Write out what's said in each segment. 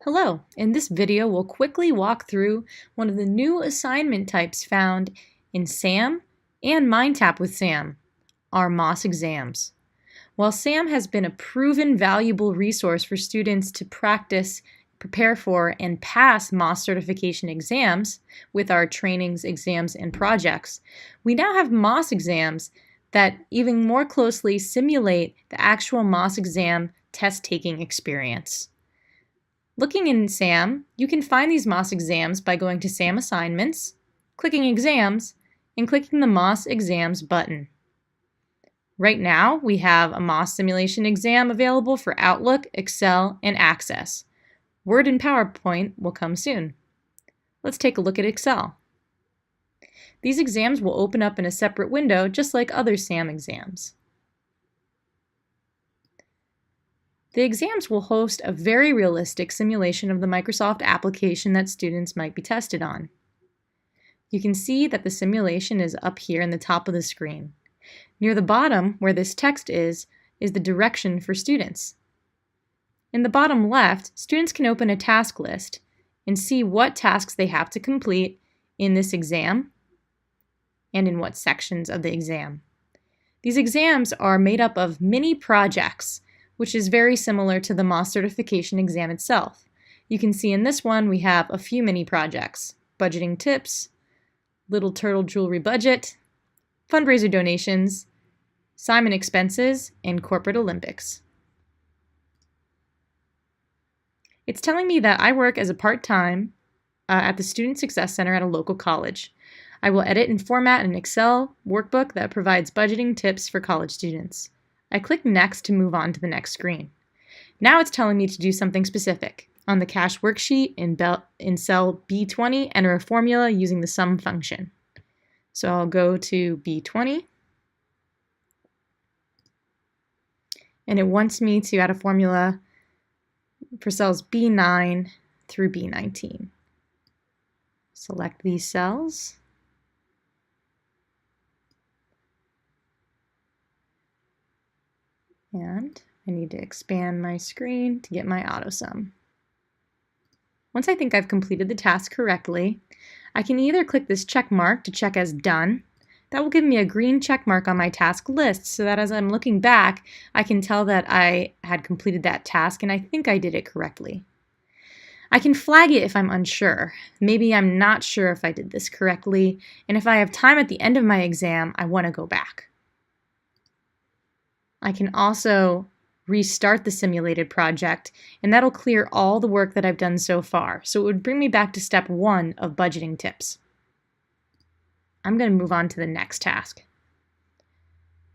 Hello, in this video we'll quickly walk through one of the new assignment types found in SAM and MindTap with SAM, our MOS exams. While SAM has been a proven valuable resource for students to practice, prepare for, and pass MOS certification exams with our trainings, exams, and projects, we now have MOS exams that even more closely simulate the actual MOS exam test-taking experience. Looking in SAM, you can find these MOS exams by going to SAM Assignments, clicking Exams, and clicking the MOS Exams button. Right now, we have a MOS simulation exam available for Outlook, Excel, and Access. Word and PowerPoint will come soon. Let's take a look at Excel. These exams will open up in a separate window just like other SAM exams. The exams will host a very realistic simulation of the Microsoft application that students might be tested on. You can see that the simulation is up here in the top of the screen. Near the bottom, where this text is the direction for students. In the bottom left, students can open a task list and see what tasks they have to complete in this exam and in what sections of the exam. These exams are made up of mini projects, which is very similar to the MOS certification exam itself. You can see in this one we have a few mini projects: budgeting tips, Little Turtle jewelry budget, fundraiser donations, Simon expenses, and corporate Olympics. It's telling me that I work as a part-time at the Student Success Center at a local college. I will edit and format an Excel workbook that provides budgeting tips for college students. I click Next to move on to the next screen. Now it's telling me to do something specific. On the cash worksheet in cell B20, enter a formula using the sum function. So I'll go to B20, and it wants me to add a formula for cells B9 through B19. Select these cells. And I need to expand my screen to get my AutoSum. Once I think I've completed the task correctly, I can either click this check mark to check as done. That will give me a green check mark on my task list so that as I'm looking back, I can tell that I had completed that task and I think I did it correctly. I can flag it if I'm unsure. Maybe I'm not sure if I did this correctly, and if I have time at the end of my exam, I want to go back. I can also restart the simulated project, and that'll clear all the work that I've done so far. So it would bring me back to step 1 of budgeting tips. I'm going to move on to the next task.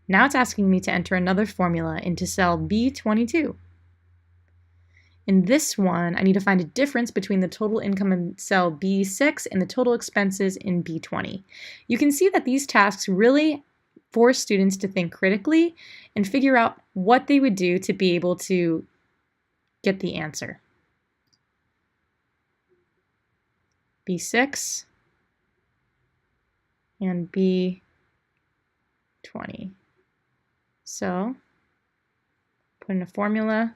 Now it's asking me to enter another formula into cell B22. In this one, I need to find a difference between the total income in cell B6 and the total expenses in B20. You can see that these tasks really force students to think critically and figure out what they would do to be able to get the answer. B6 and B20. So, put in a formula.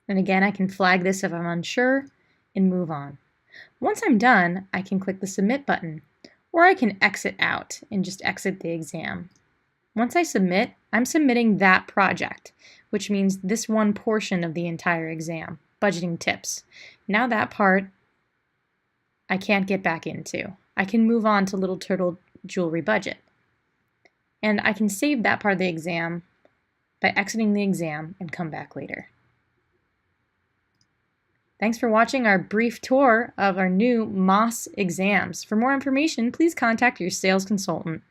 And again, I can flag this if I'm unsure and move on. Once I'm done, I can click the Submit button, or I can exit out and just exit the exam. Once I submit, I'm submitting that project, which means this one portion of the entire exam, budgeting tips. Now that part, I can't get back into. I can move on to Little Turtle jewelry budget. And I can save that part of the exam by exiting the exam and come back later. Thanks for watching our brief tour of our new MOS exams. For more information, please contact your sales consultant.